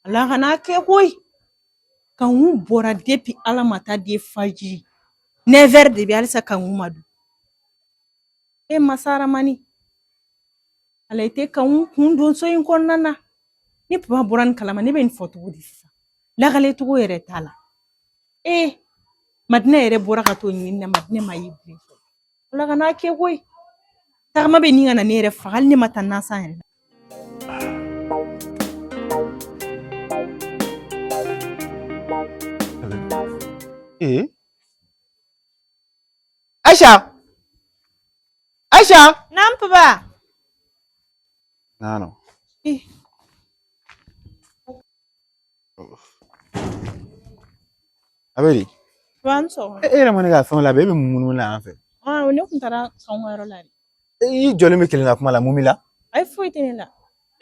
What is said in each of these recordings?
La kana ke koy. Kan wu bora depuis ala mata de faji. 9h de bi alisa kan wu madu. Masara mani. Ala ite kan wu kundon so yin konnana. Ni papa boran kalama ni be ni foto di sisa. La gale to yere tala. Madina yere bora ka to nyinna madina mayi bi. La kana ke koy. Tagma be ni ngana ne yere fagal ni mata nasa yere. Aisha! Aisha! Nam papa. No. Abeli. Wanso. Era mani ga fon la be munu la en fait. On ne kuntara songo la. I jole me kelina kuma la mumila. Ay foi tenela.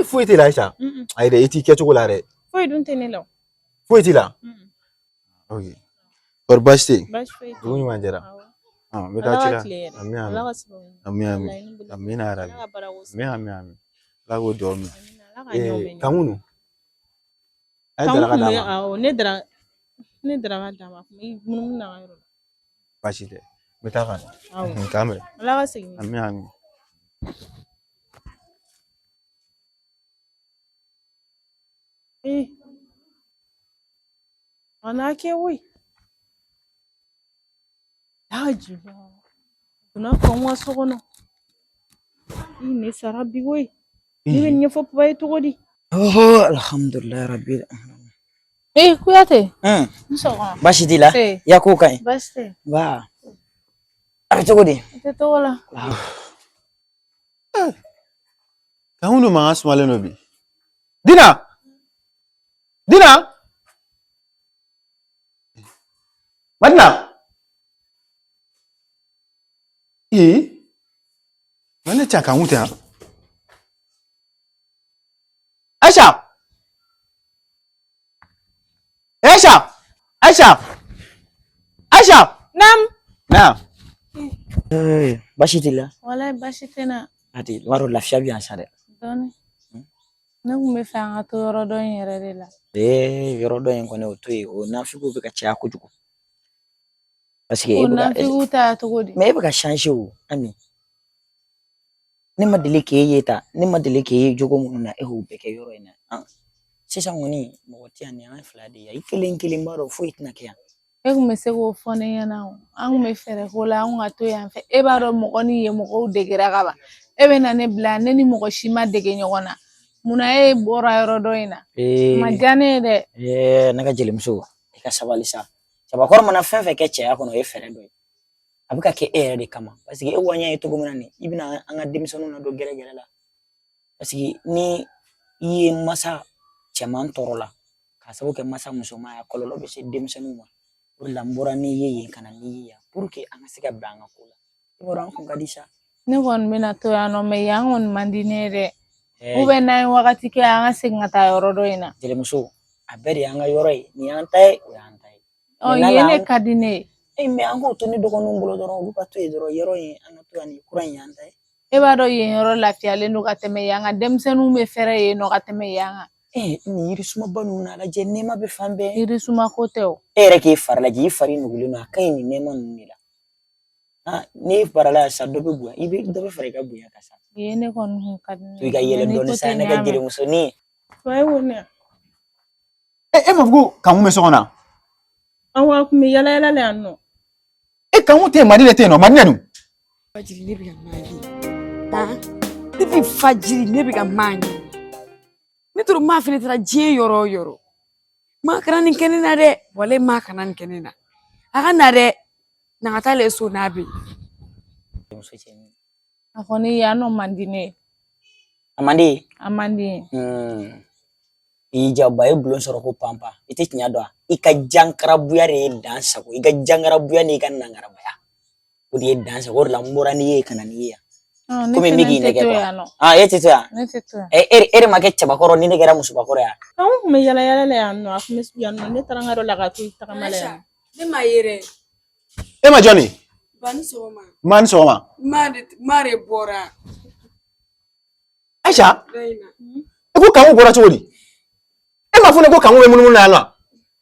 Foi te la Aisha. Ay de eti kecho la re. Foi dun tenela. Foi te la. Okay. Or bashte. Bash foi. Duni manjera. Beta chira. Amina arabi. Ami. Lago dormi. Kamunu. Ay dara dama. Ne dara dama. Munum na yoro. Bashite. Beta kan. Kamera. Laga sigi. Ami. Ana ke wai. Haji ba. Kuna kan wasu gono. Ne sarabi wai. Ni ben nyefo pa to godi. Alhamdulillah rabbil alamin. Kuyate. Nsoga. Bashidila. Yako kai. Baste. Ba. Arito godi. Teto wala. Kamunu ma asmale no bi. Dina! Madina! Mana caka mutu ha? Aisha! Nam. Bashidila. Wala bashitena. Ati waro lafiya bi ansare. Doni. Ne kumbe fanga to yoro don yere de la. Yoro don ko ne otoyi o na figo be ka cha kujugo. Parce que o na figo ta to godi. Mais be ka changer o ami. Ne ma dele ke yeta, ne ma dele ke jogo mun na ho be ke yoro ina. Sisa ngoni mo ti ani an fla de ya ikelen baro fo itna ke ya. Kumbe se ko fone yana o. An me fere ko la an ga to yan fe. Baro mo koni ye mo ko degira ka ba. Be na ne bla ne ni mo ko shima dege nyona. Muna bora yoro doina. Majane de. Naga jelimso. E ka sabalisa. Sabakor mana fe ke che akono e fere do. Abuka ke de kama. Parce que wanya e to gomna ni ibina anga dimsonu na do gere la. Parce que ni yi masa chaman torola. Ka sabu ke masa musoma ya kololo be se dimsonu ma. Pour lambora ni ye kana ni ya. Pour que anga sika branga kula. Ibora ko gadisa. Ne won mina to ya no me yangon mandinere. Ube na wakati ke anga singata yoro doina. Jelemso aberi anga yoro ni antai o antai. Yene kadine. Me ango to ni dogo numbulo doro luka to edoro yoro anga to ani kuran yantai. Baro ye yoro lafiya le no kateme yanga demsenu me fere ye no kateme yanga. Ni irisuma banu na la je nema be fambe. Irisuma koteo. Ere ke farla ji fari nugulu na kai ni nema nila. Ni parala sa dobe bua ibe dobe fare ka buya kasa. Yene kon kadine. Tu ga yele don sa na ga jere musoni. Wai wona. Mafugo kamu me sokona. Awa kumi yala le anno. Kamu te madina te no madina nu. Fajiri ne biga mani. Tipi fajiri ne biga mani. Ne turu ma fini tara je yoro. Ma kana nin kenena de, wale ma kana nin kenena. Aka na de na ngata le so na bi. Akoni ya no mandine. Amandi. Ija bae bulon soro ko pampa. Ite tinya do. Ika jankara buya re dansa ko. Ika jankara buya ne kan nangara baya. Ko die dansa ko la mbora ni ye kana ni ya. Kome migi ne ke ko. Yete to ya. Nete to. Ere make chaba koro ni ne gera musu bakoro ya. Kamu me yala le anno. Akumi yanno ne tarangaro la ka tu takamale. Ne ma yere. Ma Johnny. Ban soma. Man soma. Mare bora. Aisha. Ko kamu bora chodi. E m'a fɔ ne ko kangu bɛ munumunu na yan nɔ.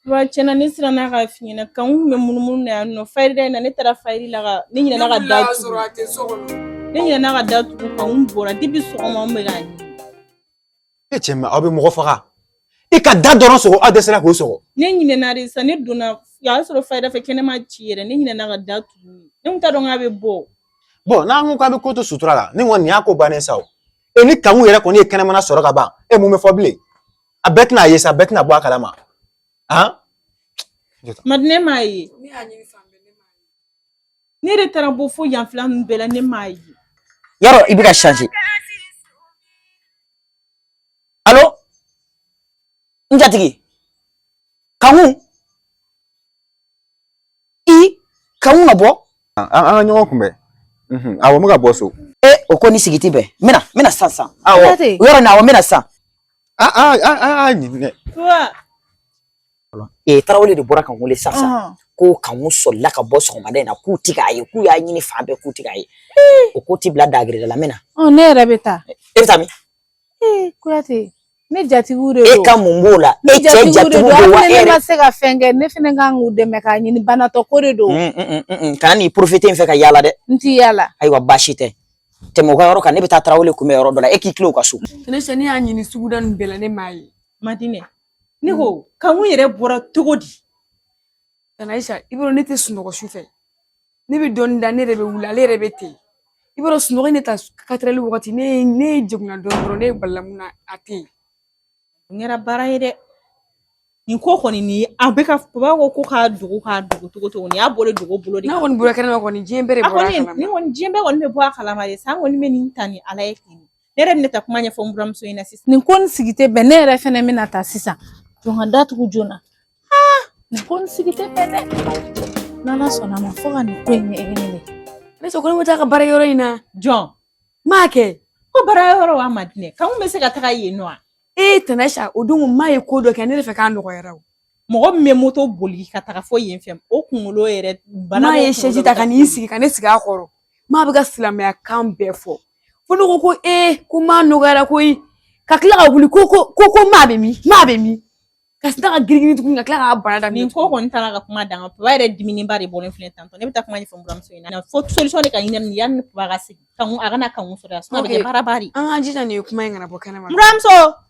Wa cɛna ne sira n'a ka fi ɲɛna kan bɛ munumunu na yan nɔ fayida in na ne taara fayiri la ka ne ɲinɛna ka da tugu ne ɲinɛna ka da tugu kan bɔra depuis sɔgɔma n bɛ k'a ɲini E cɛ ma aw bɛ mɔgɔ faga I ka da dɔrɔn sɔgɔ aw dɛsɛra k'o sɔgɔ. ne ɲinɛna de sa ne donna o y'a sɔrɔ fayida fɛ kɛnɛma ci yɛrɛ ne ɲinɛna ka da tugu ne tun t'a dɔn k'a bɛ bɔ. Bon n'an ko k'a bɛ ko to sutura la ni kɔni nin y'a ko bannen sa o. E ni kangu yɛrɛ kɔni ye kɛnɛmana sɔrɔ ka ban e mun bɛ fɔ bilen a bɛɛ tɛna ye sa a bɛɛ tɛna bɔ a kalama. Han. Madi ne m'a ye ne de taara bɔ fo yan fila ninnu bɛɛ la ne m'a ye. Yaro i bɛ ka changer. Allo n jatigi kangu I kangu ka bɔ. An ka ɲɔgɔn kunbɛn. Awɔ n bɛ ka bɔ so. O ko ni sigi tɛ bɛn n bɛna sisan. Awɔ o yɔrɔ in na awɔ n bɛna sisan. Ɲininɛ. Tarawele de bɔra ka n wele sisan ko kangu sɔrɔla ka bɔ sɔgɔmada in na k'u tɛ k'a ye k'u y'a ɲini fan bɛɛ k'u tɛ k'a ye o ko t'i bila dagirida la n bɛna. Ne yɛrɛ bɛ taa. E bɛ taa min? Kuyate ne jatigiw de don. E ka mun b'o la? E cɛ jatigiw don wa e yɛrɛ? Ne ma se ka fɛn kɛ ne fana kan k'u dɛmɛ k'a ɲini banatɔ ko de don. Kana nin profiter in fɛ ka yaala dɛ. N t'i yaala. Ayiwa baasi tɛ. Tɛmɛ o ka yɔrɔ kan ne bɛ taa Tarawele kunbɛn yɔrɔ dɔ la e k'i tilen o ka so. Ne y'a ɲini suguda nin bɛɛ la ne m'a ye. Madinɛ ne ko kangu yɛrɛ bɔra cogo di? Aisha i b'a dɔn ne tɛ sunɔgɔ su fɛ ne bɛ dɔɔnin da ne yɛrɛ bɛ wuli ale yɛrɛ bɛ ten i b'a dɔn sunɔgɔ ne ta 4 heures wagati ne ye jigina dɔrɔn ne ye balamun na a tɛ yen. N kɛra baara ye dɛ nin ko kɔni nin a bɛ ka baba ko k'a dogo cogo nin y'a bolo dogo bolo de. N'a kɔni bɔra kɛnɛma kɔni diɲɛ bɛɛ de bɔra a kalama. Ni kɔni diɲɛ bɛɛ kɔni bɛ bɔ a kalama de sa kɔni bɛ nin ta ni ala ye ten ne yɛrɛ bɛ ne ta kuma ɲɛfɔ n buramuso in na sisan. Nin ko nin sigi tɛ bɛn ne yɛrɛ fɛnɛ bɛna taa sisan jɔn ka datugu joona. Nin ko nin sigi tɛ bɛn dɛ n'ala sɔnna ma fo ka nin ko in ɲɛɲini de. Ne sɔ ko ne bɛ taa ka baara yɔrɔ in na. Jɔn m'a kɛ. Ko baara yɔrɔ wa Madinɛ kangu bɛ se ka taga yen nɔ. Tanaisha o don m'a ye ko dɔ kɛ ne de fɛ k'a nɔgɔyara o. Mɔgɔ min bɛ moto boli ka taga fo yen fɛ o kunkolo yɛrɛ bana m'a ye chaise ta ka n'i sigi ka ne sigi a kɔrɔ m'a bɛ ka silamɛya kan bɛɛ fɔ fo ne ko ko m'a nɔgɔyara koyi ka tila ka wuli ko m'a bɛ min ka tila ka girin tuguni ka tila k'a bana daminɛ. Nin ko kɔni taara ka kuma dan kan papa yɛrɛ diminiba de bɔlen filɛ tantɔ ne bɛ taa kuma ɲɛfɔ n buramuso in na fo solution de ka ɲini nin yanni papa ka sigi kangu a kana kangu sɔrɔ sinon a bɛ kɛ baaraba de. An ka jija nin kuma in kana bɔ kɛnɛma. N buramuso.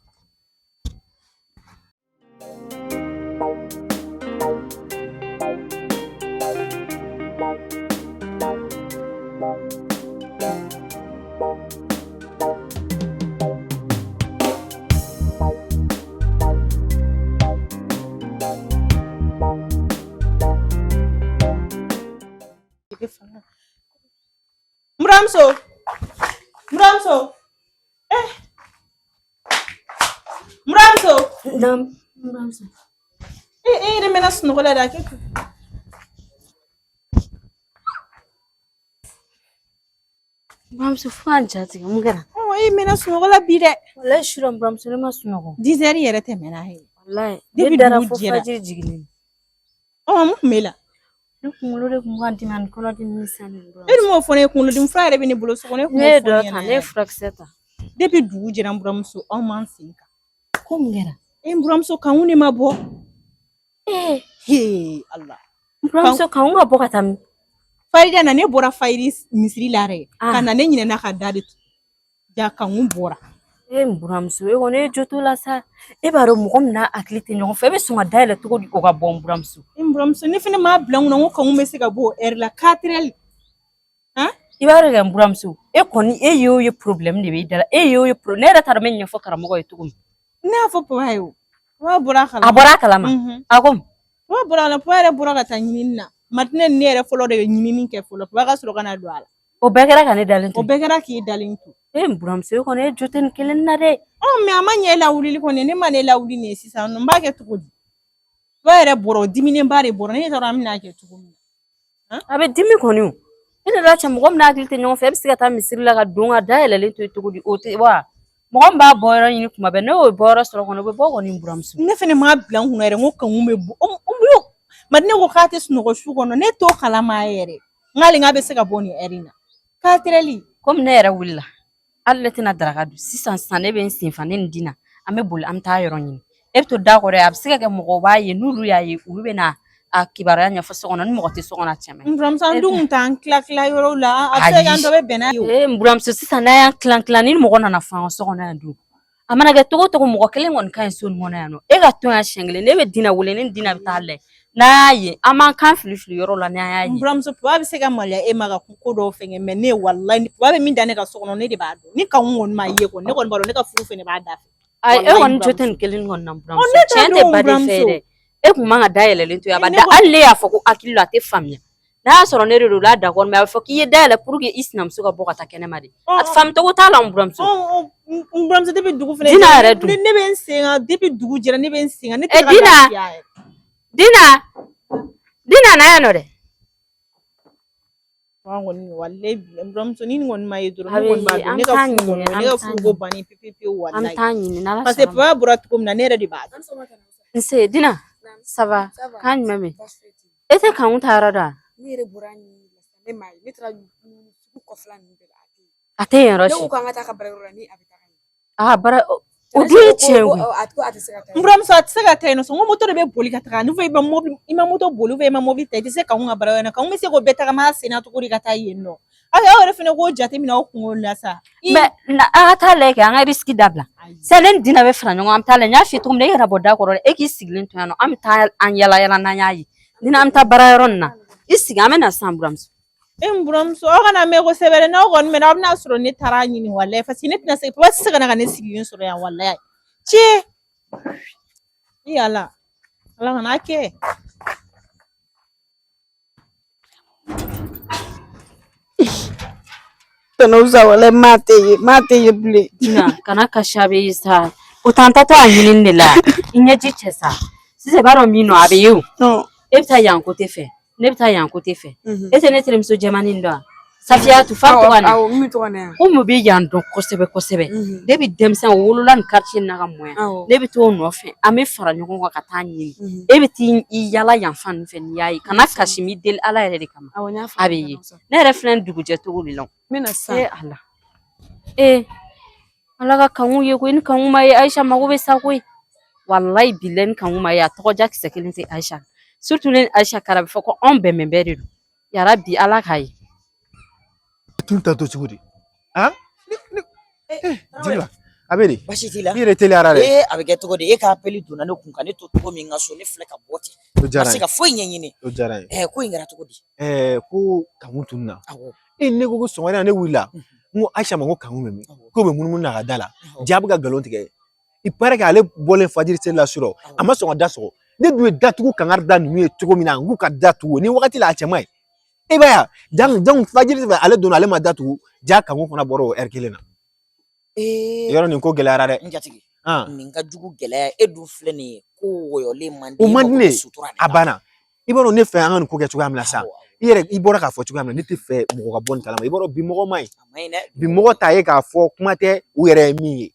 Muramso. Muramso. Yɛrɛ mɛna sunɔgɔ la dɛ kɛ. Muramso fo ka jatigi mun kɛra? Mɛna sunɔgɔ la bi dɛ. Walahi sura muramso ne ma sunɔgɔ. 10 heures yɛrɛ tɛmɛna he. Wallahi ne dara fo fajiri jiginni. Mun kun bɛ la? Ne kunkolo de kun kan dimi ani kɔnɔdimi ni sanni dɔrɔn. E dun m'o fɔ ne ye kunkolodimi fura yɛrɛ bɛ ne bolo so kɔnɔ ne kun m'o fɔ ne ɲɛna. Ne ye furakisɛ ta. Depuis dugu jɛra n buramuso anw m'an sen kan. Ko mun kɛra? N buramuso kangu ne ma bɔ. Allah. N buramuso kangu ka bɔ ka taa min? Fayida na ne bɔra fayiri misiri la yɛrɛ ka na ne ɲinɛna ka da de ja kangu bɔra. N buramuso e kɔni e jo t'o la sa e b'a dɔn mɔgɔ min n'a hakili tɛ ɲɔgɔn fɛ e bɛ sɔn ka dayɛlɛ cogo di o ka bɔ n buramuso. N buramuso ne fana m'a bila n kunna n ko kangu bɛ se ka bɔ o heure la 4 heures. I b'a dɔn kɛ n buramuso e kɔni e ye problème de b'i da la e ye problème ne yɛrɛ t'a dɔn n bɛ ɲɛfɔ karamɔgɔ ye cogo min. Ne y'a fɔ papa ye o. Papa bɔra a kalama. A bɔra a kalama. A ko mun? Papa bɔra a la papa yɛrɛ bɔra ka taa ɲinini na. Matinɛ ne yɛrɛ fɔlɔ de ye ɲinini kɛ fɔlɔ papa ka sɔrɔ ka na don a la. O bɛɛ kɛra ka ne dalen to. O bɛɛ kɛra k'i dalen to. N buramuso e kɔni e jo tɛ nin kelen na dɛ. Mais a ma ɲɛ e lawulili kɔni ne ma ne lawuli nin ye sisan n b'a kɛ cogo di? Papa yɛrɛ bɔra o diminenba de bɔra ne t'a dɔn an bɛna kɛ cogo min na. A bɛ dimi kɔni o. E de la cɛ mɔgɔ min hakili tɛ ɲɔgɔn fɛ e bɛ se ka taa misiri la ka don ka dayɛlɛlen to yen cogo di o tɛ wa mɔgɔ min b'a bɔ yɔrɔ ɲini kuma bɛɛ ne y'o bɔ yɔrɔ sɔrɔ kɔnɔ o bɛ bɔ kɔni n buramuso. Ne fana m'a bila n kunna yɛrɛ n ko kangu bɛ bɔ Madinɛ ko k'a tɛ sunɔgɔ su kɔnɔ ne t'o kalama yɛrɛ n k'ale k'a bɛ se ka bɔ nin heure in na 4 heures. Komi ne yɛrɛ wulila hali ne tɛna daraka dun sisan ne bɛ n sen fa ne nin dina an bɛ boli an bɛ taa yɔrɔ ɲini e bɛ to da kɔrɔ a bɛ se ka kɛ mɔgɔw b'a ye n'olu y'a ye olu bɛ na a kibaruya ɲɛfɔ so kɔnɔ ni mɔgɔ tɛ so kɔnɔ cɛ n buramuso dun t'an tila yɔrɔ la a bɛ se ka dɔ bɛ bɛn n'a ye n buramuso sisan n'a y'an tila ni mɔgɔ nana fan so kɔnɔ yan dun a mana kɛ togo togo mɔgɔ kelen kɔni ka ɲi so nin kɔnɔ yan nɔ e ka to yan siɲɛ kelen ne bɛ dina wele ni dina bɛ taa lajɛ n'a y'a ye an b'an kan fili yɔrɔ la n'an y'a ye n buramuso papa bɛ se ka maloya e ma ka ko dɔw fɛngɛ mais ne wallahi papa bɛ min da ne ka so kɔnɔ ne de b'a dɔn ni kanu kɔni ma ye kɔni ne kɔni b'a dɔn ne ka furu fɛnɛ b'a da fɛ ayi e kɔni jo tɛ nin kelen kɔni na buramuso tiɲɛ tɛ ba de fɛ dɛ e kun man ka da yɛlɛlen to yen a b'a da hali ne y'a fɔ ko hakili la a tɛ faamuya n'a y'a sɔrɔ ne de don la d'accord mais a bɛ fɔ k'i ye da yɛlɛ pour que i sinamuso ka bɔ ka taa kɛnɛma de a faamu cogo t'a la n buramuso n buramuso depuis dugu fɛnɛ Dina yɛrɛ dun ne bɛ n sen kan depuis dugu jɛra ne bɛ n sen kan ne tɛ Dina na yan nɔ dɛ kɔni wallahi n buramuso ni kɔni ma ye dɔrɔn ne kɔni b'a dɔn ne ka furu ko bannen pepewu wallahi an t'a ɲini n'ala parce que papa bɔra cogo min na ne yɛrɛ de b'a dɔn nse Dina ça va k'an ɲuman bɛ e tɛ kanku ta yɔrɔ dɔn ne yɛrɛ bɔra ɲini ne m'a ye ne taara sugu kɔfɛla ninnu bɛɛ la a tɛ yen yɔrɔ ne si ko k'an ka taa ka baarayɔrɔ la ni a bɛ taga a bara o dun ye tiɲɛ ye a tɛ se ka taa n buramuso a tɛ se ka taa yen nɔ sɔn ko moto de bɛ boli ka taga n'u fɔ i ma moto boli ou bien i ma mobili ta i tɛ se k'anw ka baarayɔrɔ la k'anw bɛ se k'o bɛɛ tagama sen na cogo di ka taa yen nɔ aw yɛrɛ fɛnɛ k'o jate minɛ aw kunkolo la sa mais an ka taa lajɛ kɛ an ka risque dabila sisan ne ni Dina bɛ fara ɲɔgɔn kan an bɛ taa lajɛ n y'a f'i ye cogo min na e yɛrɛ bɔ da kɔrɔ dɛ e k'i sigilen to yan nɔ an bɛ taa an yala yala n'an y'a ye Dina an bɛ taa baarayɔrɔ nin na i sigi an bɛ na sisan buramuso n buramuso aw kana mɛn kosɛbɛ dɛ n'aw kɔni mɛnna aw bɛna sɔrɔ ne taara ɲini wallahi parce que ne tɛna se papa tɛ se ka na ka ne sigilen sɔrɔ yan wallahi ci i ala ala kana kɛ Tɔnɔbusa walahi maa tɛ ye bilen Dina kana kasi a bɛ ye sa o t'an tatɔ a ɲinini de la i ɲɛji cɛ sa sisan i b'a dɔn min nɔ a bɛ ye o e bɛ taa yan côté fɛ ne bɛ taa yan côté fɛ e tɛ ne terimuso jɛmanin dɔn wa Safiyatu fa tɔgɔ na ko mun bɛ yan dɔn kosɛbɛ kosɛbɛ ne bɛ denmisɛn o wolola nin quartier in na ka mɔ yan ne bɛ t'o nɔfɛ an bɛ fara ɲɔgɔn kan ka taa ɲini e bɛ t'i yala yan fan ninnu fɛ n'i y'a ye kana kasi mi deli ala yɛrɛ de kama a bɛ ye ne yɛrɛ filɛ nin dugujɛ cogo de la ala ala ka kangu ye koyi ni kangu ma ye Aisha mago bɛ sa koyi walayi bilahi ni kangu ma ye a tɔgɔ ja kisɛ kelen tɛ Aisha surtout ne ni Aisha kara bɛ fɔ ko anw bɛnbɛn bɛɛ de don yarabi ala k'a ye tun ta to cogo di Jeliba a bɛ di Baasi t'i la i yɛrɛ teliyara dɛ a bɛ kɛ cogo di e ka appel donna ne kun ka ne to cogo min ka so ne filɛ ka bɔ ten o diyara ka se n ka foyi ɲɛɲini ye o diyara n ye ko in kɛra cogo di ko kanu tun na awɔ ne ko sɔgɔmada ne wulila n ko Aisha ma ko kanu bɛ min k'o bɛ munumunu na ka da la ja bɛ ka nkalon tigɛ i paraît que ale bɔlen fajiri seli la surɔ a ma sɔn ka da sɔgɔ ne dun ye datugu kangari da ninnu ye cogo min na n k'u ka datugu ni wagati la a cɛ man ɲi e b'a ye donc fajiri fɛ ale donna ale ma datugu ja kanu fana bɔra o heure kelen na yɔrɔ nin ko gɛlɛyara dɛ n jatigi nin ka jugu gɛlɛya e dun filɛ nin ye ko wɔyɔlen man di o man di ne a banna i b'a dɔn ne fɛ an ka nin ko kɛ cogoya min na sa i yɛrɛ i bɔra k'a fɔ cogoya min na ne tɛ fɛ mɔgɔ ka bɔ nin kalama i b'a dɔn bi mɔgɔ man ɲi bi mɔgɔ t'a ye k'a fɔ kuma tɛ u yɛrɛ ye min ye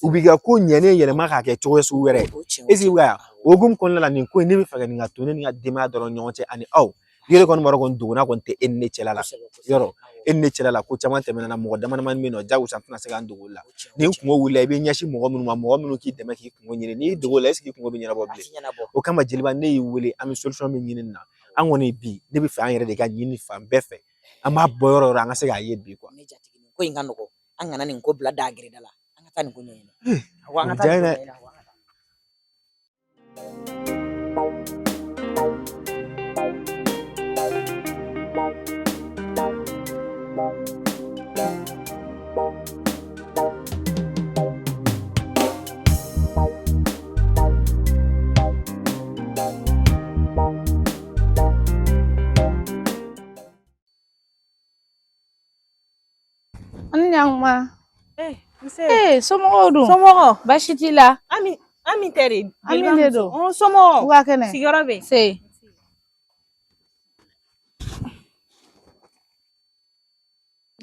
u b'i ka ko ɲɛnen yɛlɛma k'a kɛ cogo sugu wɛrɛ ye est ce que wa o hukumu kɔnɔna la nin ko in ne bɛ fɛ ka nin ka to ne ni ka denbaya dɔrɔn ɲɔgɔn cɛ ani aw yɛrɛ kɔni b'a dɔn kɔni dogona kɔni tɛ e ni ne cɛla la yɔrɔ e ni ne cɛla la ko caman tɛmɛna na mɔgɔ dama damani bɛ yen nɔ jagosa n tɛna se k'an dogo o la ni n kungo wulila i bɛ ɲɛsin mɔgɔ minnu ma mɔgɔ minnu k'i dɛmɛ k'i kungo ɲini n'i dogo o la est ce que i kungo bɛ ɲɛnabɔ bilen o kama Jeliba ne y'i wele an bɛ solution min ɲini nin na an kɔni bi ne bɛ fɛ an yɛrɛ de ka ɲini fan bɛɛ fɛ an b'a bɔ yɔrɔ o yɔrɔ an ka se k'a ye bi quoi ne jatigi nin ko in ka nɔgɔn an kana nin ko bila da gɛrɛda la an ka taa nin ko ɲɛɲini awɔ an ka taa nin ko ɲɛɲini Ani ɲakuma somɔgɔw dun somɔgɔ baasi t'i la Ami tɛ de Ami de don somɔgɔw u ka kɛnɛ sigiyɔrɔ bɛ se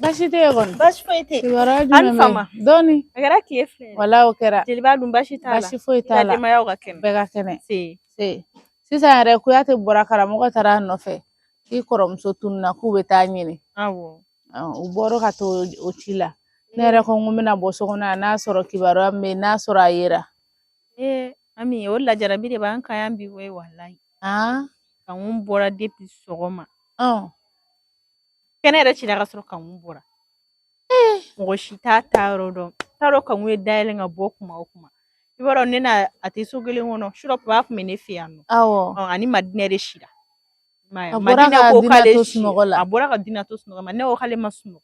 baasi tɛ yen kɔni baasi foyi tɛ kibaruya ani jumɛn bɛ fama yen dɔɔni a kɛra tile filɛ wala o kɛra Jeliba dun baasi t'a la baasi foyi t'a la denbayaw ka kɛnɛ bɛɛ ka kɛnɛ se sisan yɛrɛ Kuyate bɔra karamɔgɔ taara a nɔfɛ k'i kɔrɔmuso tununna k'u bɛ taa ɲini awɔ u bɔra ka to o ci la ne yɛrɛ ko n ko n bɛna bɔ so kɔnɔ yan n'a sɔrɔ kibaruya min bɛ yen n'a sɔrɔ a yera Ami o la jarabi de b'an kan yan bi we wallahi. Kan mun bɔra depuis sɔgɔma. Kɛnɛ yɛrɛ cira ka sɔrɔ kan mun bɔra. Mɔgɔ si t'a ta yɔrɔ dɔn. T'a dɔn kan mun ye dayɛlɛ ka bɔ kuma o kuma. I b'a dɔn ne na a tɛ so kelen kɔnɔ surɔ papa kun bɛ ne fɛ yan nɔ. Ani Madinɛ de sira. Madinɛ ko k'ale sunɔgɔ la. A bɔra ka Dina to sunɔgɔ ma. Ne ko k'ale ma sunɔgɔ.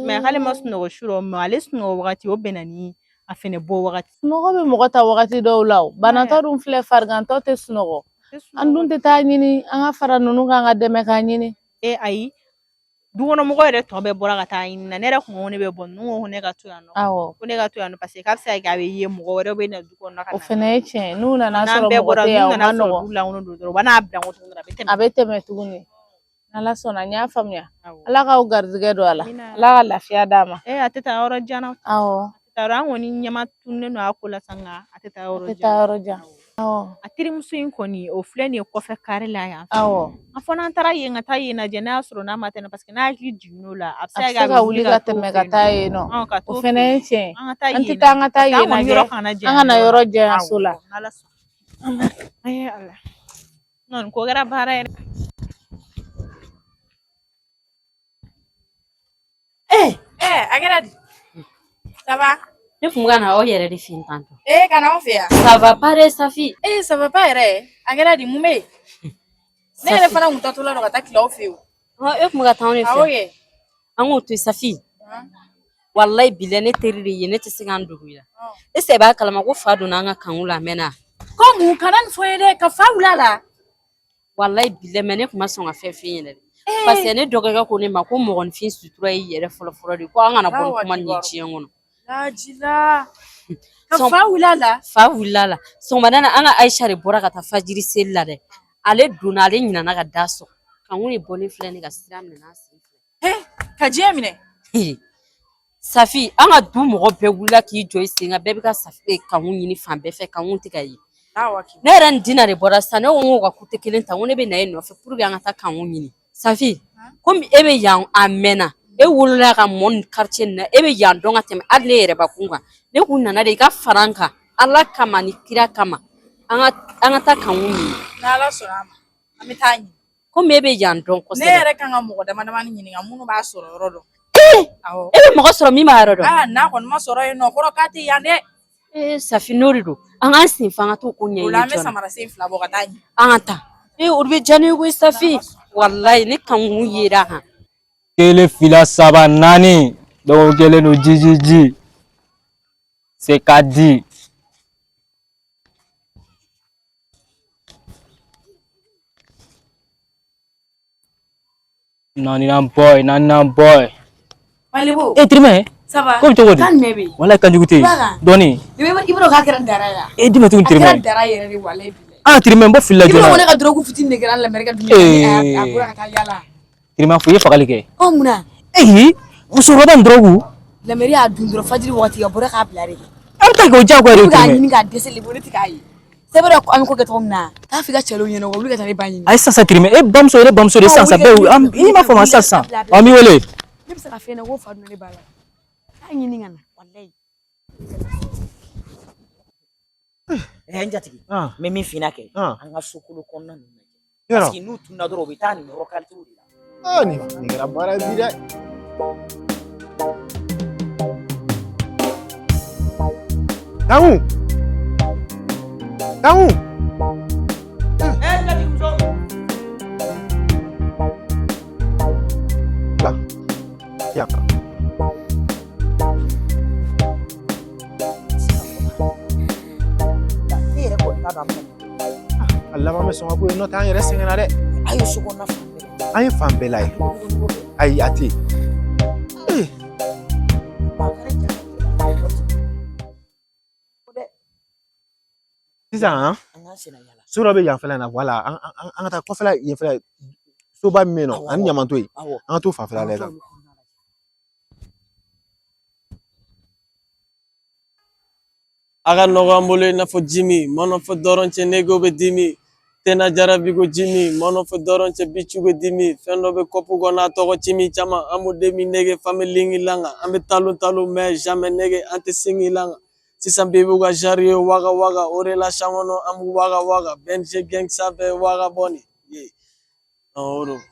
Mais k'ale ma sunɔgɔ surɔ mais ale sunɔgɔ wagati o bɛnna ni a fɛnɛ bɔ wagati. Sunɔgɔ bɛ mɔgɔ ta wagati dɔw la o. Banatɔ dun filɛ farigantɔ tɛ sunɔgɔ. An dun tɛ taa ɲini an ka fara ninnu kan ka dɛmɛ k'a ɲini. Ayi. Dukɔnɔmɔgɔ yɛrɛ tɔ bɛɛ bɔra ka taa ɲini na. Ne yɛrɛ kun ko ne bɛ bɔ ninnu ko ne ka to yan nɔ. Ko ne ka to yan nɔ parce que k'a bɛ se ka kɛ a bɛ ye mɔgɔ wɛrɛ bɛ na du kɔnɔ ka na. O fɛnɛ ye tiɲɛ ye. N'u nana sɔrɔ mɔgɔ tɛ yan o ma nɔgɔ. Du lankolon don dɔrɔn u b'a bila ko tuguni a bɛ tɛmɛ tuguni. N'Ala sɔnna n y'a faamuya. Ala k'aw garizigɛ don a la. Ala ka lafiya d'a ma. A tɛ taa yɔrɔ jan na. Awɔ. An kɔni ɲɛma tunnen don a ko la san nka a tɛ taa yɔrɔ jan. A terimuso in kɔni o filɛ nin ye kɔfɛ kari la yan. A fɔ n'an taara yen ka taa yen lajɛ n'a y'a sɔrɔ n'a ma tɛmɛ parce que n'a hakili jiginn'o la a bɛ se ka wuli ka tɛmɛ ka taa yen nɔ. O fɛnɛ ye tiɲɛ ye. An tɛ taa an ka taa yen lajɛ an kana yɔrɔ janya so la. Ayi Ala. Ko kɛra baara yɛrɛ. A kɛra di? Ça va? Ne kun ka na aw yɛrɛ de fɛ yen tantɔ. Ka na anw fɛ yan. Ça va pas dɛ Safi? Ça va pas yɛrɛ. A kɛra di mun bɛ yen? Ne yɛrɛ fana kun taatɔla don ka taa tile aw fɛ yen. E kun bɛ ka taa anw de fɛ. Awɔ kɛ. An k'o to yen Safi. Wallahi bilahi ne teri de ye ne tɛ se k'an dogo i la. Est ce que i b'a kalama ko fa donna an ka kanku la a mɛnna? Ko mun kana nin fɔ ye dɛ ka fa wuli a la. Wallahi bilahi mais ne kun ma sɔn ka fɛn f'e ɲɛna dɛ. Parce que ne dɔgɔkɛ ko ne ma ko mɔgɔninfin sutura y'i yɛrɛ fɔlɔ de ko an kana bɔ ni kuma nin ye diɲɛ kɔnɔ. Lajila. Ka fa wuli a la. Fa wuli a la. Sɔgɔmada na an ka Aisha de bɔra ka taa fajiri seli la dɛ. Ale donna ale ɲinana ka da sɔgɔ. Kanku de bɔlen filɛ ne ka sira minɛ n'a sen filɛ. Ka diɲɛ minɛ. Safi an ka du mɔgɔ bɛɛ wulila k'i jɔ i sen kan bɛɛ bɛ ka Safi kanku ɲini fan bɛɛ fɛ kanku tɛ ka ye. Ne yɛrɛ ni Dina de bɔra sisan ne ko n ka kute kelen ta ko ne bɛ na e nɔfɛ pour que an ka taa kanku ɲini. Safi komi e bɛ yan a mɛnna e wolola ka mɔ ni quartier nin na e bɛ yan dɔn ka tɛmɛ hali ne yɛrɛ bakun kan ne kun nana de i ka fara an kan Ala kama ni kira kama an ka taa kanku ɲini. N'Ala sɔnna a ma an bɛ taa ɲini. Komi e bɛ yan dɔn kosɛbɛ. Ne yɛrɛ kan ka mɔgɔ damadamani ɲininka minnu b'a sɔrɔ yɔrɔ dɔn. E bɛ mɔgɔ sɔrɔ min b'a yɔrɔ dɔn. N'a kɔni ma sɔrɔ yen nɔ kɔrɔ k'a tɛ yan dɛ. Safi n'o de don an k'an sen fa an ka t'o ko ɲɛɲini o la an bɛ samara sen 2 bɔ ka taa ɲini. An ka taa o de bɛ diya ne ye koyi Safi wallahi ne kanku yera kan. Kelen fila saba naani dɔgɔ kelen don jijiji c'est ka di. Naaninan boy. Malibu. Trimɛ. Ça va. Ko cogo di? Kan ne bɛ. Walayi kanjugu tɛ yen. Dɔɔni. I b'a k'a kɛra dara la. Dima tugun Trimɛ. A kɛra dara yɛrɛ de walayi. Trimɛ n bɔ fili la joona. I b'a ne ka drogue fitinin de kɛra lamɛrikɛ dun. A bɔra ka taa yala. Trimɛ fo i ye fagali kɛ. Munna? Musokɔrɔba in drogue. Lamɛri y'a dun dɔrɔn fajiri wagati ka bɔra k'a bila de. An bɛ taa kɛ o diyagoya de ye. K'a ɲini k'a dɛsɛ le bolo tɛ k'a ye. C'est vrai ko an bɛ ko kɛ cogo min na. K'a f'i ka cɛlo ɲɛna wuli ka taa ne ba ɲini. Ayi sisan Trimɛ e bamuso de sisan bɛɛ i m'a fɔ ma sisan an b'i wele. Ne bɛ se ka fɛn na ko fa donna ne ba la. K'a ɲini ka na walayi. N jatigi n bɛ min f'i ɲɛna kɛ an ka sokolo kɔnɔna ninnu lajɛ parce que n'u tununa dɔrɔn u bɛ taa nin yɔrɔ kalitew de la. Nin kɛra baara ye bi dɛ. Kanku. Siapa? Allah ma sɔn ka bɔ yen nɔ tɛ an yɛrɛ sɛgɛnna dɛ. A ye so kɔnɔna fan bɛɛ la. An ye fan bɛɛ la ye. Ayi a tɛ yen. Sisan so dɔ bɛ yanfɛla na wala an ka taa kɔfɛla yanfɛla soba min bɛ yen nɔ ani ɲamanto ye an ka t'o fanfɛla lajɛ. A ka nɔgɔ an bolo i n'a fɔ Jimi Mɔnɔfɔ dɔrɔn cɛ nego bɛ dimi Tena Jarabi ko Jimi Mɔnɔfɔ dɔrɔn cɛ bicu bɛ dimi fɛn dɔ bɛ kɔpu kɔnɔ a tɔgɔ Cimi caman an b'o demi nege fan bɛ lingi langa an bɛ talon mɛ jamais nege an tɛ singi langa sisan bɛɛ b'u ka genre waga waga o de la san kɔnɔ an b'u waga waga BNG gang sanfɛ waga bɔ nin ye o don a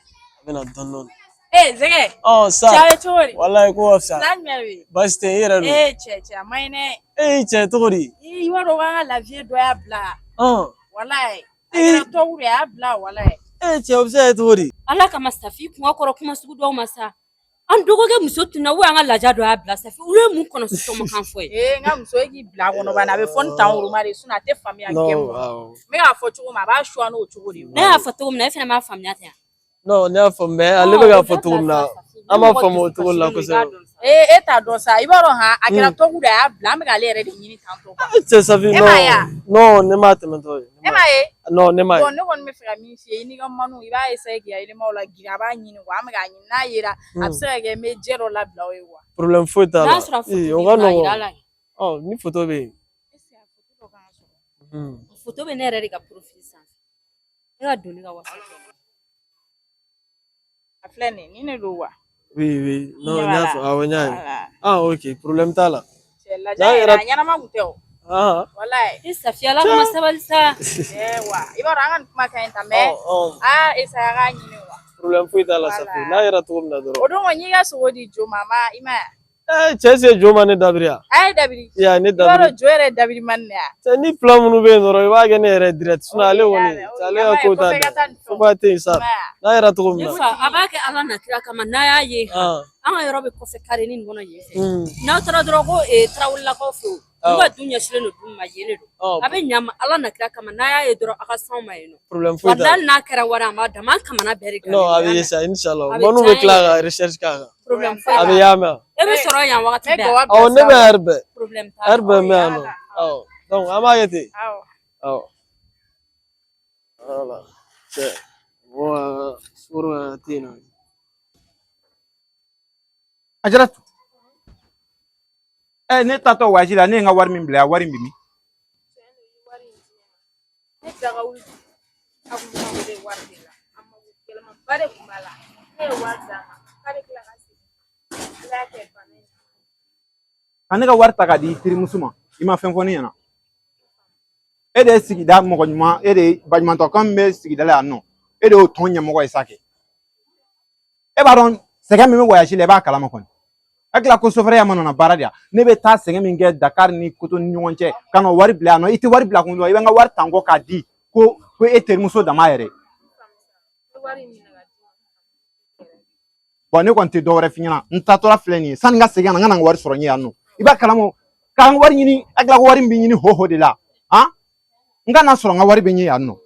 bɛna dɔɔni dɔɔni. Zɛgɛ. Sa Cɛ cogo di? walayi ko ka fisa. N'a jumɛn bɛ yen? Baasi tɛ i yɛrɛ don. Cɛ a man ɲi dɛ. Cɛ cogo di? I b'a dɔn k'an ka lafiya dɔ y'a bila. Walayi. A kɛra tɔgɔ de y'a bila walayi. Cɛ o bɛ se ka kɛ cogo di? Ala kama Safi kuma kɔrɔ kuma sugu dɔw ma sa. An dɔgɔkɛ muso tunna an ka laja dɔ y'a bila Safi. Olu ye mun kɔnɔ sɔmɔkan fɔ ye. N ka muso k'i bila kɔnɔ bani a bɛ fɔ ni tan woroma de a tɛ faamuya gɛn ma. N bɛ k'a fɔ cogo min a b'a suwa n'o cogo de ye. Ne y'a fɔ cogo min na e fana m'a faamuya ten. Non ne y'a faamu mais ale bɛ k'a fɔ cogo min na an b'a faamu o cogo la kosɛbɛ. E t'a dɔn sa i b'a dɔn a kɛra tɔgɔ de y'a bila an bɛ k'ale yɛrɛ de ɲini tan tɔ. Cɛ Safi non ne m'a tɛmɛtɔ ye. E m'a ye? Non ne m'a ye. Bon ne kɔni bɛ fɛ ka min f'i ye i n'i ka manu i b'a essayer k'i yɛlɛma o la giri a b'a ɲini wa an bɛ k'a ɲini n'a yera a bɛ se ka kɛ n bɛ jɛ dɔ labila o ye wa. Problème foyi t'a la. N'a sɔrɔ o ka nɔgɔn. Ni photo bɛ yen. Photo bɛ ne yɛrɛ de ka profil sanfɛ. E ka doni ka WhatsApp. A filɛ nin ye ni ne don wa? Oui non n y'a fɔ awɔ n y'a ye. Ok problème t'a la. Cɛ lajɛ yɛrɛ a ɲɛnama kun tɛ o. Walayi. Safi Ala kama sabali sa. Wa i b'a dɔn an ka nin kuma ka ɲi tan mais essayer a k'a ɲini wa. Problème foyi t'a la Safi n'a yɛrɛ cogo min na dɔrɔn. O don kɔni n y'i ka sogo di jo ma i ma ye. Cɛ se jo ma ne dabiri yan. A ye dabiri. Ne dabiri. I b'a dɔn jo yɛrɛ dabiri man di ne ya. Cɛ ni plan minnu bɛ yen dɔrɔn i b'a kɛ ne yɛrɛ direct ale kɔni ale ka ko t'a dɛ. Fo ka tɛ yen sa n'a yɛrɛ cogo min na. A b'a kɛ Ala na kira kama n'a y'a ye an ka yɔrɔ bɛ kɔfɛ carré nin kɔnɔ yen fɛ. N'aw taara dɔrɔn ko Tarawelelakaw fɛ yen olu ka du ɲɛsinnen don du ma yen de don. A bɛ ɲa Ala na kira kama n'a y'a ye dɔrɔn a ka s'anw ma yen nɔ. Problème foyi t'a la. Walahi n'a kɛra wari an b'a d'a ma an kamana bɛɛ de kan. Non a bɛ ye sa Inch'Allah Manu bɛ tila ka recherche k'a kan. Problème foyi t'a la. A bɛ y'a mɛn. E bɛ sɔrɔ yan wagati bɛɛ. Ne bɛ heure bɛɛ. Problème t'a la. Heure bɛɛ n bɛ yan nɔ. Donc an b'a kɛ ten. Voilà. Cɛ mɔgɔ sukaro tɛ yen nɔ. Ajaratu. Ne taatɔ waji la ne ye n ka wari min bila wari min bi min. Ne daga wuli a kun bɛ wele wari de la a ma yɛlɛma ba de kun b'a la ne ye wari d'a ma k'ale tila ka segin ala y'a kɛ bana in na. Ka ne ka wari ta k'a di terimuso ma i ma fɛn fɔ ne ɲɛna. E de ye sigida mɔgɔ ɲuman e de ye baɲumankɛtɔn min bɛ sigida la yan nɔ e de y'o tɔn ɲɛmɔgɔ ye sa kɛ. E b'a dɔn sɛgɛn min bɛ voyage la i b'a kalama kɔni. Hakili ko sofɛrɛya ma nana baara de yan ne bɛ taa sɛgɛn min kɛ Dakar ni Koto ni ɲɔgɔn cɛ ka na wari bila yan nɔ i tɛ wari bila kun dɔn i bɛ n ka wari ta n kɔ k'a di ko e terimuso dama yɛrɛ. Bon ne kɔni tɛ dɔwɛrɛ f'i ɲɛna n taatɔla filɛ nin ye sanni n ka segin ka na n ka na n ka wari sɔrɔ n ye yan nɔ i b'a kalama k'an ka wari ɲini hakili ko wari min bɛ ɲini ho de la n ka na sɔrɔ n ka wari bɛ n ye yan nɔ.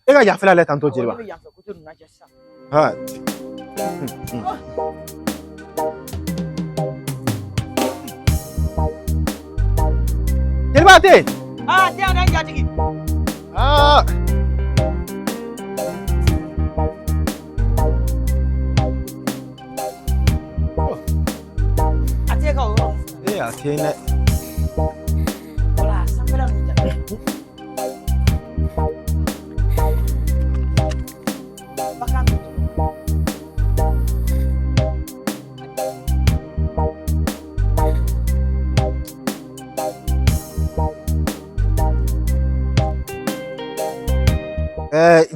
E ka yafa ale tantôt Jeliba. Jeliba tɛ. Tɛ yan dɛ jatigi. A tɛ ka o yɔrɔ. A tɛ dɛ. Voilà sanfɛla ninnu jate.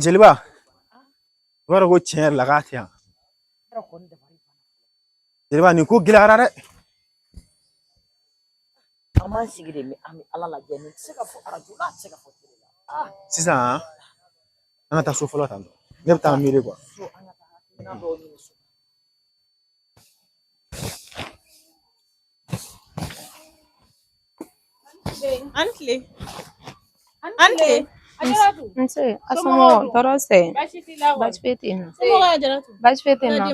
Jeliba. I b'a dɔn ko tiɲɛ yɛrɛ la k'a tɛ yan. Jeliba nin ko gɛlɛyara dɛ. An b'an sigi de an bɛ Ala lajɛ nin tɛ se ka fɔ arajo la a tɛ se ka fɔ tele la. Sisan an ka taa so fɔlɔ tan tɔ ne bɛ taa miiri quoi. An tile. An tile. Nse asomɔgɔ tɔɔrɔ tɛ baasi foyi tɛ yen nɔ baasi foyi tɛ yen nɔ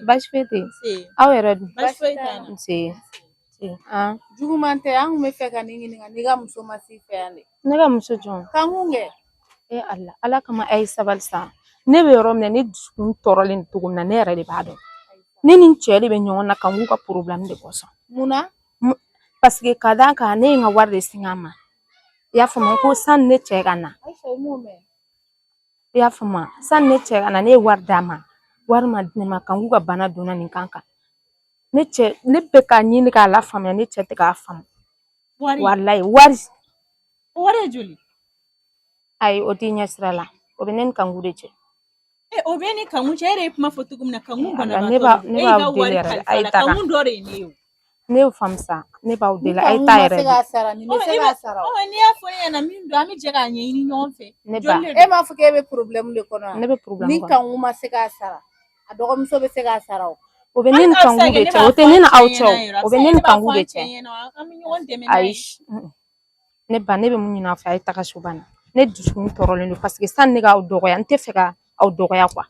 baasi foyi tɛ yen aw yɛrɛ dun nse juguman tɛ an kun bɛ fɛ ka ne ɲininka n'i ka muso ma s'i fɛ yan de. ne ka muso jɔn k'an kun kɛ. Ala kama a ye sabali sa ne bɛ yɔrɔ min na ne dusukun tɔɔrɔlen cogo min na ne yɛrɛ de b'a dɔn ne ni n cɛ de bɛ ɲɔgɔn na kan k'u ka problème de kosɔn mun na. parce que ka d'a kan ne ye n ka wari de sin a ma I y'a faamu ko san ne cɛ ka na I y'a faamu san ne cɛ ka na ne ye wari d'a ma wari ma di ne ma kan k'u ka bana donna nin kan kan ne bɛ ka ɲini k'a la faamuya ne cɛ tɛ k'a faamu wallahi wari joli ayi o t'i ɲɛ sira la o bɛ ne ni kanku de cɛ o bɛ ni kanku cɛ yɛrɛ ye kuma fɔ cogo min na kanku ne b'aw deli yɛrɛ a ye taga kanku dɔ de ye ne ye ne y'o faamu sa ne b'aw deli a ye taa yɛrɛ n'i y'a fɔ ne ɲɛna min don an bɛ jɛ k'a ɲɛɲini ɲɔgɔn fɛ ne ba e m'a fɔ k'e bɛ problème de kɔnɔ ne bɛ problème ni kɔnɔ kanku ma se k'a sara a dɔgɔmuso bɛ se k'a sara o bɛ ne ni kanku de cɛ o tɛ ne ni aw cɛ o bɛ ne ni kanku de cɛ ayi ne ba ne bɛ mun ɲini aw fɛ a ye taga so banna ne dusukun tɔɔrɔlen don parce que sanni ne k'aw dɔgɔya n tɛ fɛ ka aw dɔgɔya quoi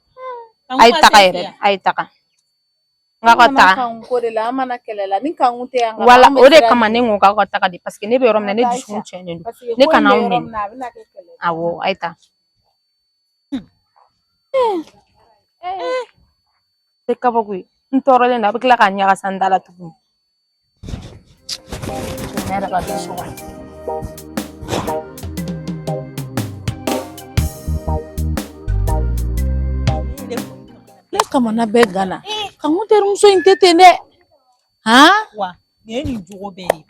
a ye taga yɛrɛ a ye taga n k'aw ka taga kanku de la an mana kɛlɛ la ni kanku tɛ yan wala o de kama ne ko k'aw ka taga de parce que ne bɛ yɔrɔ min na ne dusukun cɛnnen don ne kana aw nɛni awɔ a ye taa tɛ kabako ye n tɔɔrɔlen don a bɛ tila k'a ɲagasa n da la tuguni ne yɛrɛ ka don so kɔnɔ ne kamana bɛɛ gana kanku terimuso in tɛ ten dɛ wa nin ye nin jogo bɛɛ ye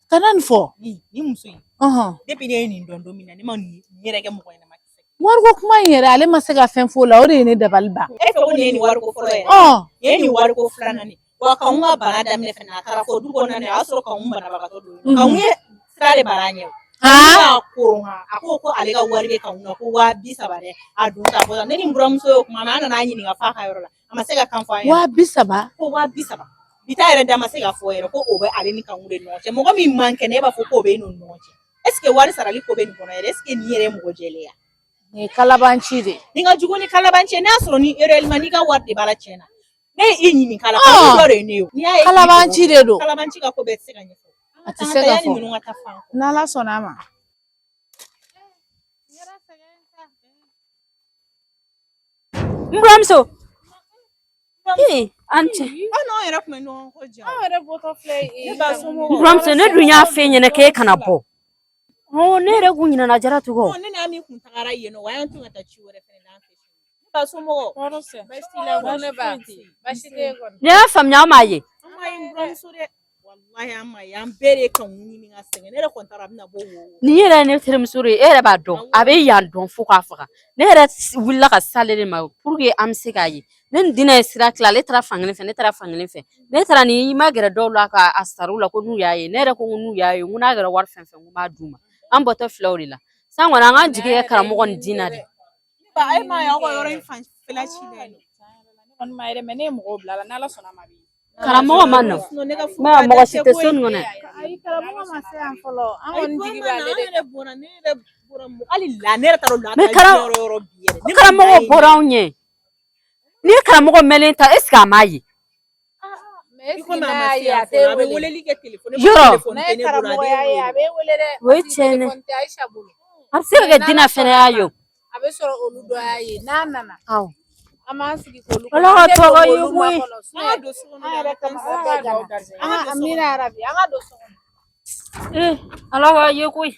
kana nin fɔ ni muso in depuis ne ye nin dɔn don min na ne ma nin yɛrɛ kɛ mɔgɔ ɲɛnama wariko kuma in yɛrɛ ale ma se ka fɛn fɔ o la o de ye ne dabali ban e fɛ ko nin ye nin wariko fɔlɔ yɛrɛ nin ye nin wariko filanan de wa kanku ka bana daminɛ fɛnɛ a taara fɔ du kɔnɔna na o y'a sɔrɔ kanku banabagatɔ don kanku ye sira de bara ɲɛ a ko ale ka wari bɛ kanku na ko 30.000 dɛ a dun ta bɔ ne ni buramuso ye kuma na an nana ɲininka f'a ka yɔrɔ la a ma se ka kan fɔ an ye 30.000 ko 30.000 bita yɛrɛ da ma se ka fɔ yɛrɛ ko o bɛ ale ni kanku de ɲɔgɔn cɛ mɔgɔ min man kɛnɛ e b'a fɔ ko o bɛ e n'o ɲɔgɔn cɛ est ce que wari sarali ko bɛ nin kɔnɔ yɛrɛ est ce que nin yɛrɛ ye mɔgɔ jɛlenya nin ye kalabanci de nin ka jugu ni kalabanci n'a sɔrɔ ni réellement n'i ka wari de b'a la tiɲɛ na ne ye i ɲininka la kanku dɔ de ye ne ye n'i y'a ye kalabanci de don kalabanci ka ko bɛɛ tɛ se ka ɲɛfɔ a tɛ se ka fɔ ninnu ka taa fan n'ala sɔnna a ma n buramuso an cɛ aw n'anw yɛrɛ tun bɛ ɲɔgɔn kɔ ja anw yɛrɛ bɔtɔ filɛ n buramuso ne dun y'a f'e ɲɛna k'e kana bɔ ne yɛrɛ kun ɲinɛna jara tugun ne n'a min kun tagara yen nɔ wa an tun ka taa ci wɛrɛ fɛnɛ la an fɛ ne ba somɔgɔw ne y'a faamuya an m'a ye an m'a ye n buramuso dɛ wallahi an m'a ye an bɛɛ de ye kanku ɲini ka sɛgɛn ne yɛrɛ kɔni t'a dɔn a bɛna bɔ wo nin yɛrɛ ye ne terimuso de ye e yɛrɛ b'a dɔn a bɛ yan dɔn fo k'a faga ne yɛrɛ wulila ka s'ale de ma pour que an bɛ se k'a ye ne ni dinɛ ye sira tila ale taara fan kelen fɛ ne taara fan kelen fɛ ne taara ni i ma gɛrɛ dɔw la ka a sara u la ko n'u y'a ye ne yɛrɛ ko n'u y'a ye n ko n'a kɛra wari fɛn fɛn n ko n b'a d'u ma an bɔtɔ filɛ o de la san kɔni an k'an jigi kɛ karamɔgɔ ni dina de ba e ma ye aw ka yɔrɔ in fanfɛla cilen don ne ma yɛrɛ mɛ ne ye mɔgɔw bila la n'ala sɔnna a ma karamɔgɔ ma nɔ mɔgɔ si tɛ so nin kɔnɔ ayi karamɔgɔ ma se yan fɔlɔ an kɔni jigi b'ale de hali la ne yɛrɛ taara la karamɔgɔ bɔra anw ɲɛ ni ye karamɔgɔ mɛnlen ta est ce que a m'a ye yɔrɔ ne ye karamɔgɔ y'a ye a bɛ wele dɛ o ye tiɲɛ dɛ Aisha bolo a bɛ se ka kɛ dina fɛnɛ y'a ye a bɛ sɔrɔ olu dɔ y'a ye n'a nana awɔ an b'an sigi k'olu ala ka tɔgɔ ye koyi an ka don so kɔnɔ an yɛrɛ kama an ka amina yarabi an ka don so kɔnɔ ala ka ye koyi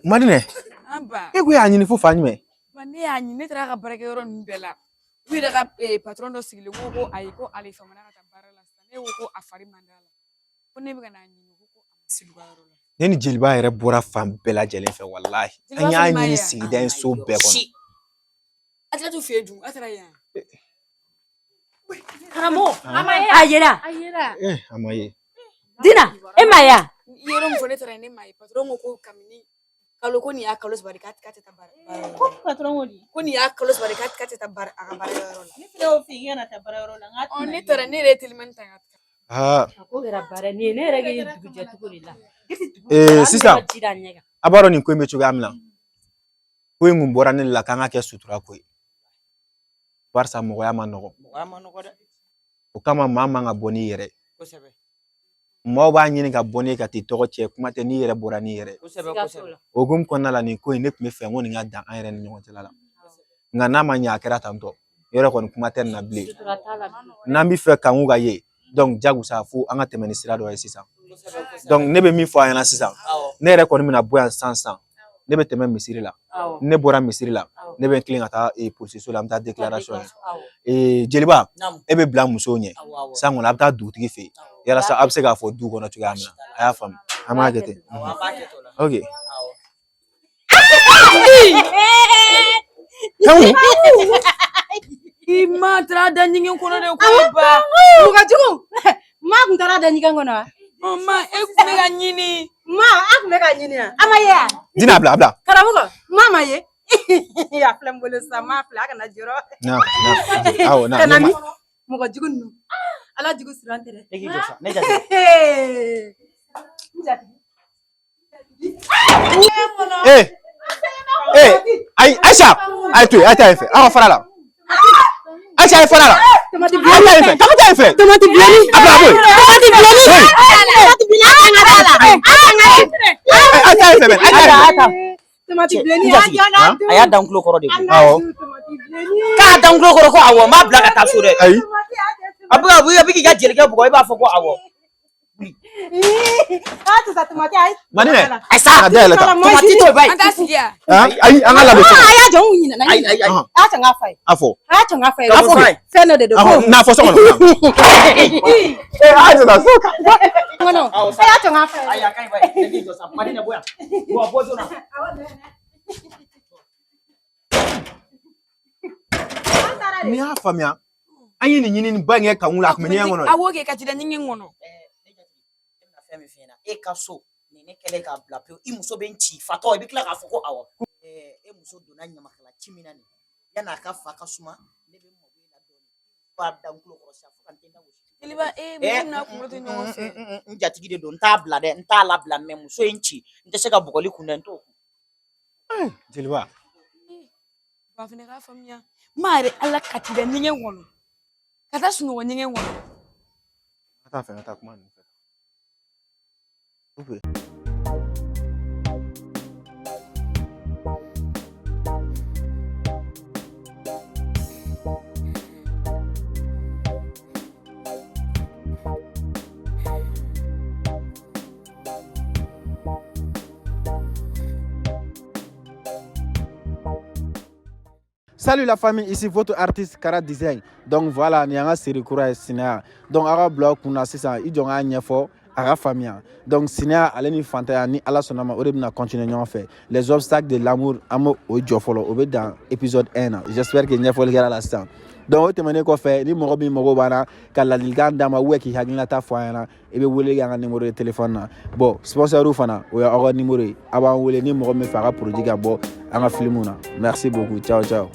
Madinɛ e ko y'a ɲini fo fa ɲumɛn ne y'a ɲini ne taara ka baarakɛ yɔrɔ ninnu bɛɛ la u yɛrɛ ka patron dɔ sigilen ko ayi ko ale famana ka taa baara la sisan ne ko a fari man d'a la ko ne bɛ ka n'a ɲini ko a ma se u ka yɔrɔ la ne ni jeliba yɛrɛ bɔra fan bɛɛ lajɛlen fɛ walahi an y'a ɲini sigida in so bɛɛ kɔnɔ a tila t'u fɛ yen dun a taara yan karamɔgɔ a yera a ma ye dina e ma ye a yɔrɔ min fɔ ne taara yen ne m'a ye patron ko kabini kalo ko nin y'a kalo saba de k'a tɛ taa baara ko patron ko di ko nin y'a kalo saba de k'a tɛ taa baara a ka baarayɔrɔ la ne fɛnɛ y'o f'i ye kana taa baarayɔrɔ la ne taara ne yɛrɛ ye telimani ta ka aa a ko kɛra baara ni ye ne yɛrɛ k'i dugujɛ cogo de la sisan a b'a dɔn nin ko in bɛ cogoya min na ko in kun bɔra ne la k'an ka kɛ sutura ko ye barisa mɔgɔya ma nɔgɔ mɔgɔya ma nɔgɔ dɛ o kama maa man ka bɔ n'i yɛrɛ kosɛbɛ maaw b'a ɲini ka bɔ n'i ka t'i tɔgɔ cɛ kuma tɛ n'i yɛrɛ bɔra n'i yɛrɛ kosɛbɛ kosɛbɛ o hukumu kɔnɔna la nin ko in ne tun bɛ fɛ n ko nin ka dan an yɛrɛ ni ɲɔgɔn cɛla la nka n'a ma ɲɛ a kɛra tantɔ yɔrɔ kɔni kuma tɛ nin na bilen n'an bɛ fɛ k'an ka ye donc jagosa fo an ka tɛmɛ ni sira dɔ ye sisan donc ne bɛ min fɔ a ɲɛna sisan ne yɛrɛ kɔni bɛna bɔ yan sisan ne bɛ tɛmɛ misiri la ne bɔra misiri la ne bɛ n tilen ka taa polisiso la an bɛ taa déclaration ye jeliba e bɛ bila musow ɲɛ san kɔni a bɛ taa dugutigi fɛ yen yalasa a bɛ se k'a fɔ du kɔnɔ cogoya min na a y'a faamu an b'a kɛ ten ok I ma taara da ɲɛgɛn kɔnɔ de ko ba Muka jugu. Ma kun taara da ɲɛgɛn kɔnɔ wa? ma e kun bɛ ka ɲini Ma, a kun bɛ ka ɲini wa? A ma ye wa? Dina bila Karamɔgɔ, ma ma ye. A filɛ n bolo sisan, ma filɛ a kana jɔrɔ. awɔ na Kana mi. Mɔgɔ jugu ninnu. Ala jugu siran tɛ dɛ. e k'i jɔ sa ne jate ayi Aisha ayi to ye ayi ta yen fɛ an ka fara la Aisha ayi fara la Tomati ayi ta yen fɛ taga ta yen fɛ Tomati bileni. abila boy Tomati bileni. Tomati bileni. ayi ta yen fɛ bɛ ayi ta yen fɛ Tomati bileni. a y'a dan kulo kɔrɔ de ko awɔ k'a dan kulo kɔrɔ ko awɔ n b'a bila ka taa so dɛ ayi a bɛ k'i ka jelikɛ bugɔ i b'a fɔ ko awɔ Manine Aisa da yɛlɛ ta tomati to bai an t'a sigi yan ayi an ka labɛn A y'a jɔ n ɲinɛna. ayi A y'a cɛ n k'a fa ye. a fɔ A y'a cɛ n k'a fa ye. K'a fɔ fa ye. Fɛn dɔ de don. n'a fɔ so kɔnɔ ayi ta so kan Kɔnɔ. A y'a cɛ n k'a fa ye. ayi a ka ɲi bai e k'i jɔ sa Madina bɔ yan bɔ joona n'i y'a faamuya an ye nin ɲinini ba in kɛ kan wula a tun bɛ ɲɛgɛn kɔnɔ a wo kɛ ka ci da ɲɛgɛn kɔnɔ fɛn min f'i ɲɛna e ka so nin ne kɛlen k'a bila pewu i muso bɛ n ci fatɔ i bɛ tila k'a fɔ ko awɔ e muso donna ɲamakala ci min na nin yan'a ka fa ka suma ne bɛ mɔgɔ in la dɔɔnin b'a da n kulo kɔrɔ sisan fo ka n tɛ da gosi jeliba mɔgɔ bɛna kunkolo to ɲɔgɔn fɛ n jatigi de don n t'a bila dɛ n t'a labila mɛ muso in ci n tɛ se ka bugɔli kun dɛ n t'o kun jeliba ba fana k'a faamuya ma yɛrɛ ala ka ci da ɲɛgɛn kɔnɔ ka taa sunɔgɔ ɲɛgɛn kɔnɔ ka taa fɛ ka taa kuma ninnu fɛ Salut la famille, ici votre artiste Kara Design. Donc voilà, ni anga série kura Sinea. Donc aga blog kuna sisan i jonga ɲɛfɔ aga faamuya. Donc Sinea ale ni fantaya ni ala sɔnna ma o de bɛna continuer ɲɔgɔn fɛ. Les obstacles de l'amour an b'o jɔ fɔlɔ o bɛ dan épisode 1 na. J'espère que ɲɛfɔli kɛra la sisan. Donc o tɛmɛnen kɔfɛ ni mɔgɔ min mago b'an na ka ladilikan d'a ma k'i hakilinata fɔ an ɲɛna i bɛ wele kɛ an ka numéro de téléphone na. Bon sponsor fana o y'aw ka numéro ye a b'an wele ni mɔgɔ min fɛ a ka produit ka bɔ an ka film na. Merci beaucoup. Ciao ciao.